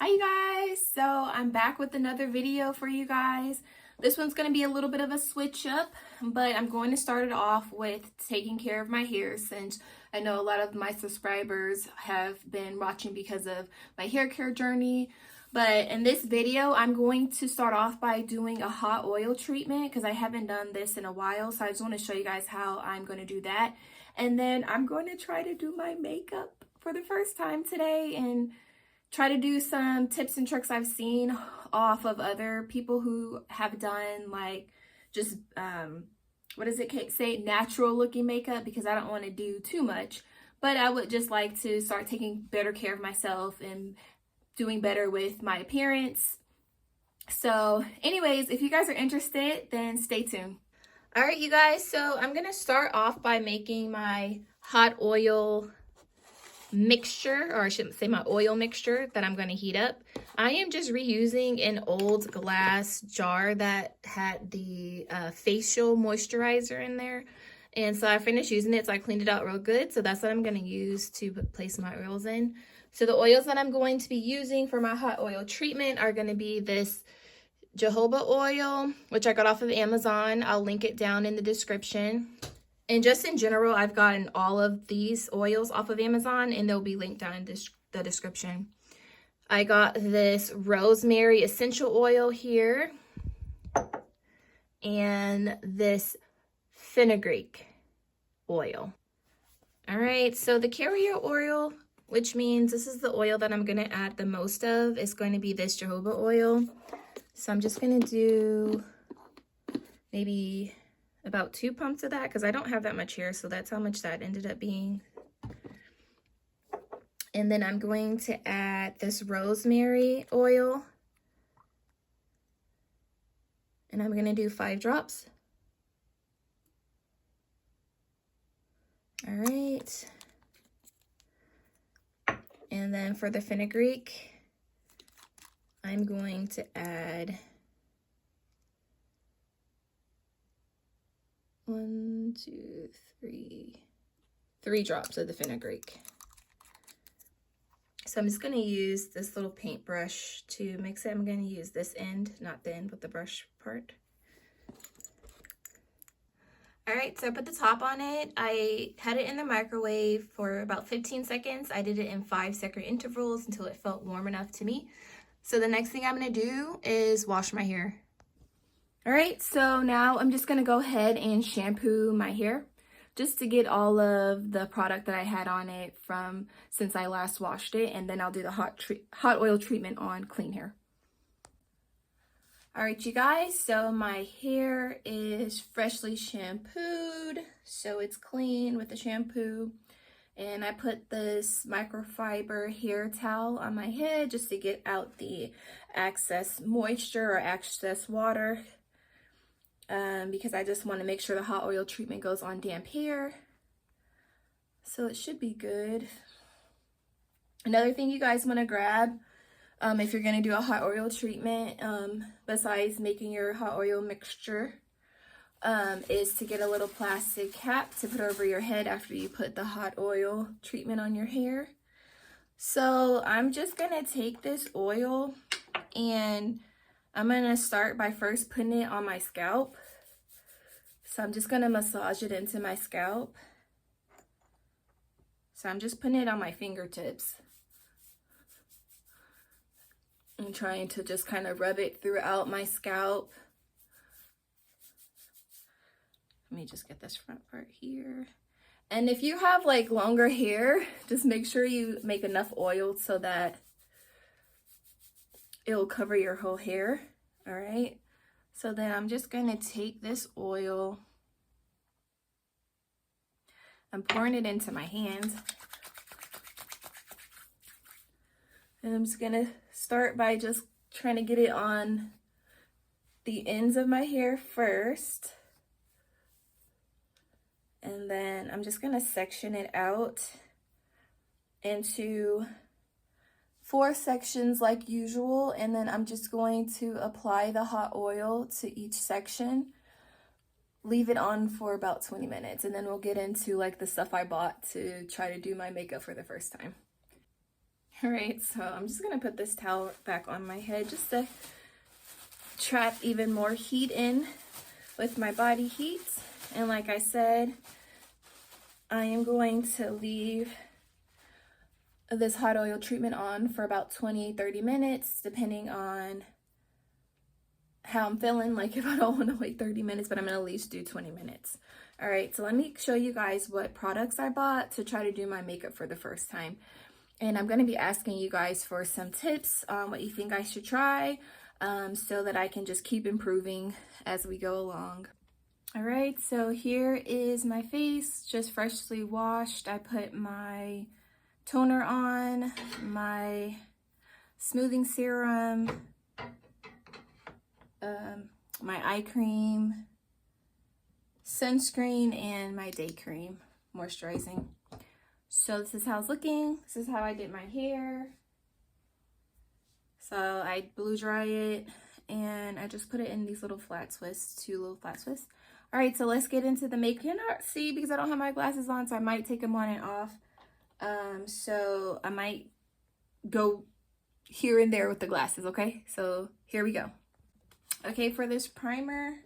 Hi you guys, so I'm back with another video for you guys. This one's going to be a little bit of a switch up, but I'm going to start it off with taking care of my hair, since I know a lot of my subscribers have been watching because of my hair care journey. But in this video, I'm going to start off by doing a hot oil treatment because I haven't done this in a while, so I just want to show you guys how I'm going to do that. And then I'm going to try to do my makeup for the first time today and try to do some tips and tricks I've seen off of other people who have done like just what does it say, natural looking makeup, because I don't want to do too much, but I would just like to start taking better care of myself and doing better with my appearance. So anyways, if you guys are interested, then stay tuned. All right, you guys, so I'm gonna start off by making my hot oil mixture, or I shouldn't say my oil mixture that I'm going to heat up. I am just reusing an old glass jar that had the facial moisturizer in there, and so I finished using it, so I cleaned it out real good. So that's what I'm going to use to place my oils in. So the oils that I'm going to be using for my hot oil treatment are going to be this jojoba oil, which I got off of Amazon. I'll link it down in the description. And just in general, I've gotten all of these oils off of Amazon, and they'll be linked down in the description. I got this rosemary essential oil here, and this fenugreek oil. All right, so the carrier oil, which means this is the oil that I'm going to add the most of, is going to be this jojoba oil. So I'm just going to do maybe about 2 pumps of that, because I don't have that much hair, so that's how much that ended up being. And then I'm going to add this rosemary oil, and I'm going to do 5 drops. All right. And then for the fenugreek, I'm going to add 1, 2, 3 drops of the fenugreek. So I'm just going to use this little paintbrush to mix it. I'm going to use this end, not the end, but the brush part. All right, so I put the top on it. I had it in the microwave for about 15 seconds. I did it in 5-second intervals until it felt warm enough to me. So the next thing I'm going to do is wash my hair. All right, so now I'm just going to go ahead and shampoo my hair just to get all of the product that I had on it from since I last washed it, and then I'll do the hot oil treatment on clean hair. All right, you guys, so my hair is freshly shampooed, so it's clean with the shampoo. And I put this microfiber hair towel on my head just to get out the excess moisture or excess water. Because I just want to make sure the hot oil treatment goes on damp hair. So it should be good. Another thing you guys want to grab if you're going to do a hot oil treatment, besides making your hot oil mixture, is to get a little plastic cap to put over your head after you put the hot oil treatment on your hair. So I'm just going to take this oil and I'm going to start by first putting it on my scalp. So I'm just going to massage it into my scalp. So I'm just putting it on my fingertips. I'm trying to just kind of rub it throughout my scalp. Let me just get this front part here. And if you have like longer hair, just make sure you make enough oil so that it'll cover your whole hair. All right, so then I'm just going to take this oil, I'm pouring it into my hands, and I'm just going to start by just trying to get it on the ends of my hair first, and then I'm just going to section it out into 4 sections like usual, and then I'm just going to apply the hot oil to each section, leave it on for about 20 minutes, and then we'll get into like the stuff I bought to try to do my makeup for the first time. All right, so I'm just gonna put this towel back on my head just to trap even more heat in with my body heat. And like I said, I am going to leave this hot oil treatment on for about 20-30 minutes, depending on how I'm feeling. Like if I don't want to wait 30 minutes, but I'm gonna at least do 20 minutes. All right, so let me show you guys what products I bought to try to do my makeup for the first time. And I'm gonna be asking you guys for some tips on what you think I should try, so that I can just keep improving as we go along. All right, so here is my face, just freshly washed. I put my toner on, my smoothing serum, my eye cream, sunscreen, and my day cream, moisturizing. So this is how it's looking. This is how I did my hair. So I blow dry it and I just put it in these little flat twists, 2 little flat twists. All right, so let's get into the makeup. You cannot see because I don't have my glasses on, so I might take them on and off. So I might go here and there with the glasses, okay? So here we go. Okay, for this primer,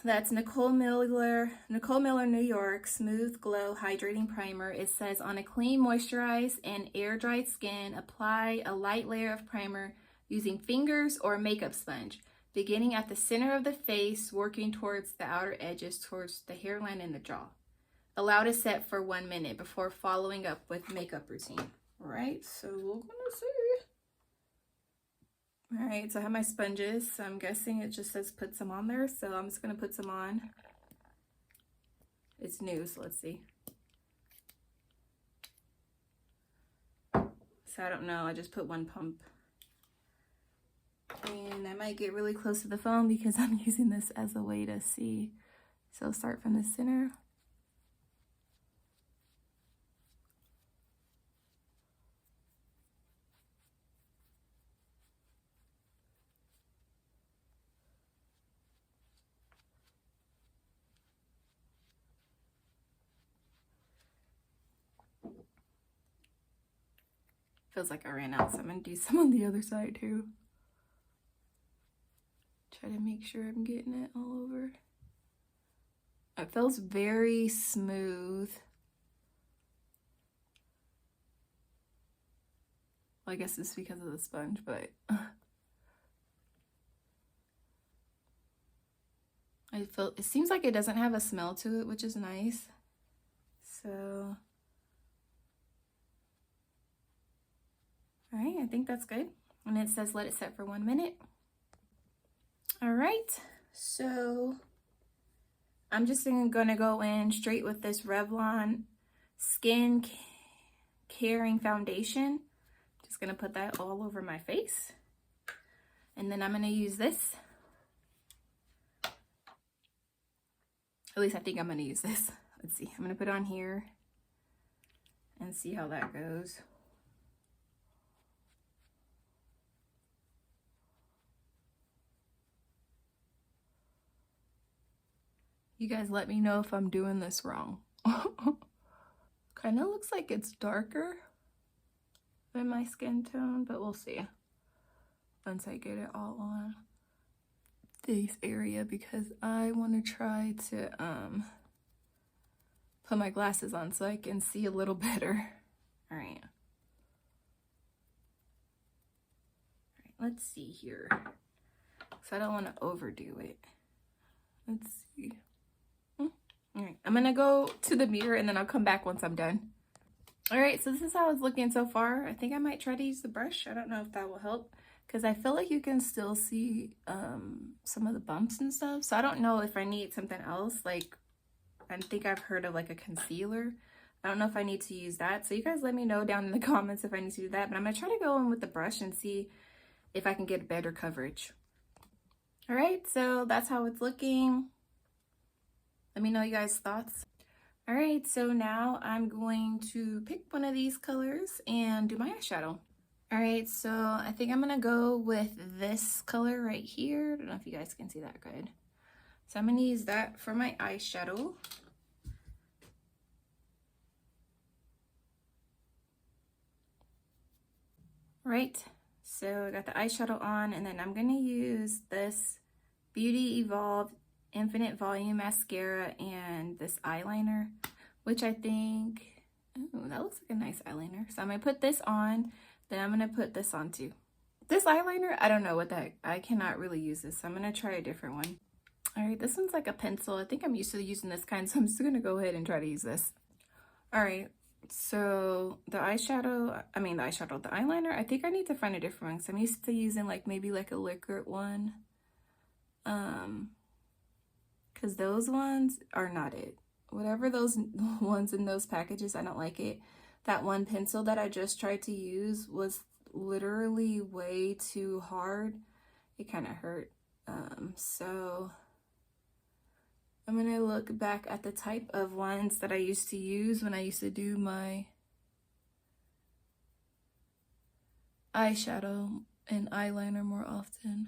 that's Nicole Miller New York Smooth Glow Hydrating Primer. It says, on a clean, moisturized, and air-dried skin, apply a light layer of primer using fingers or makeup sponge, beginning at the center of the face, working towards the outer edges, towards the hairline and the jaw. Allow to set for 1 minute before following up with makeup routine. All right, so we're gonna see. All right, so I have my sponges. So I'm guessing it just says put some on there. So I'm just gonna put some on. It's new, so let's see. So I don't know, I just put 1 pump. And I might get really close to the phone because I'm using this as a way to see. So start from the center. Feels like I ran out, so I'm gonna do some on the other side too. Try to make sure I'm getting it all over. It feels very smooth. Well, I guess it's because of the sponge, but it seems like it doesn't have a smell to it, which is nice. So, all right, I think that's good. And it says let it set for 1 minute. All right, so I'm just gonna go in straight with this Revlon Skin Caring Foundation. Just gonna put that all over my face. And then I'm gonna use this. At least I think I'm gonna use this. Let's see, I'm gonna put it on here and see how that goes. You guys let me know if I'm doing this wrong. Kind of looks like it's darker than my skin tone, but we'll see once I get it all on this area, because I want to try to put my glasses on so I can see a little better. All right. Let's see here. So I don't want to overdo it. Let's see. All right, I'm gonna go to the mirror and then I'll come back once I'm done. All right, so this is how it's looking so far. I think I might try to use the brush. I don't know if that will help, because I feel like you can still see some of the bumps and stuff. So I don't know if I need something else. Like, I think I've heard of like a concealer. I don't know if I need to use that. So you guys let me know down in the comments if I need to do that. But I'm gonna try to go in with the brush and see if I can get better coverage. All right, so that's how it's looking. Let me know you guys' thoughts. All right, so now I'm going to pick one of these colors and do my eyeshadow. All right, so I think I'm gonna go with this color right here. I don't know if you guys can see that good. So I'm gonna use that for my eyeshadow. Right, so I got the eyeshadow on, and then I'm going to use this Beauty Evolve Infinite Volume Mascara and this eyeliner, which I think, oh, that looks like a nice eyeliner. So I'm going to put this on, then I'm going to put this on too. This eyeliner, I don't know what that, I cannot really use this, so I'm going to try a different one. All right, this one's like a pencil. I think I'm used to using this kind, so I'm just going to go ahead and try to use this. All right, so the eyeshadow, the eyeliner, I think I need to find a different one, because I'm used to using like maybe like a liquid one. Because those ones are not it. Whatever those ones in those packages, I don't like it. That one pencil that I just tried to use was literally way too hard. It kind of hurt. So I'm going to look back at the type of ones that I used to use when I used to do my eyeshadow and eyeliner more often.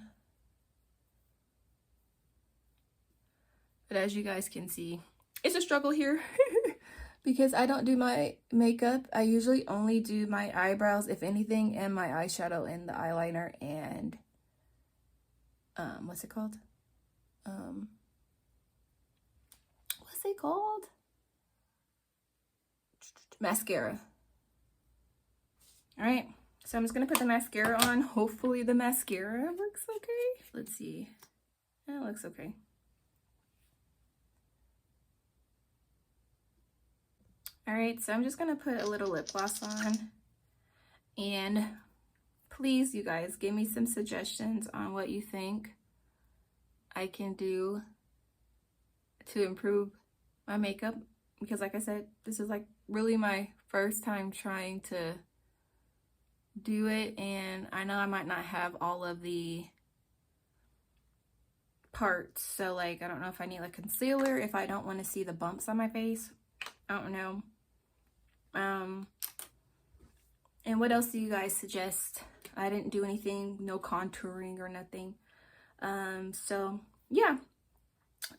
But as you guys can see, it's a struggle here because I don't do my makeup. I usually only do my eyebrows, if anything, and my eyeshadow and the eyeliner and, what's it called? What's it called? Mascara. All right, so I'm just gonna put the mascara on. Hopefully the mascara looks okay. Let's see. That looks okay. All right, so I'm just gonna put a little lip gloss on, and please, you guys, give me some suggestions on what you think I can do to improve my makeup, because like I said, this is like really my first time trying to do it, and I know I might not have all of the parts, so like I don't know if I need like concealer, if I don't want to see the bumps on my face, I don't know. And what else do you guys suggest? I didn't do anything, no contouring or nothing. So yeah,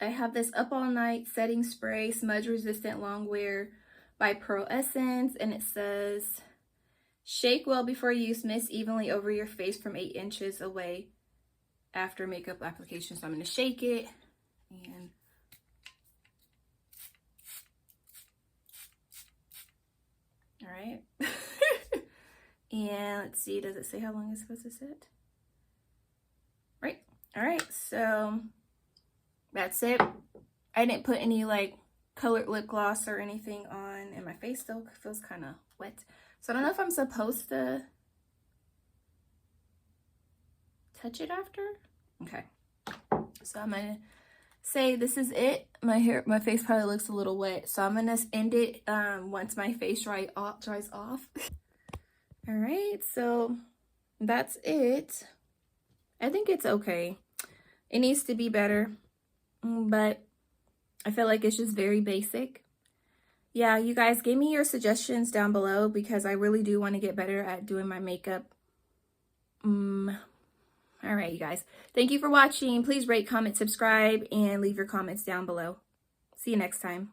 I have this Up All Night setting spray, smudge resistant long wear by Pearl Essence, and it says shake well before use, mist evenly over your face from 8 inches away after makeup application. So I'm going to shake it, and all right. And let's see, does it say how long it's supposed to sit? Right. All right, so that's it. I didn't put any like colored lip gloss or anything on, and my face still feels kind of wet. So I don't know if I'm supposed to touch it after. Okay. So I'm gonna say this is it. My face probably looks a little wet, so I'm gonna end it once my face dries off. All right, so that's it. I think it's okay. It needs to be better, but I feel like it's just very basic. Yeah, you guys, give me your suggestions down below, because I really do want to get better at doing my makeup. All right, you guys. Thank you for watching. Please rate, comment, subscribe, and leave your comments down below. See you next time.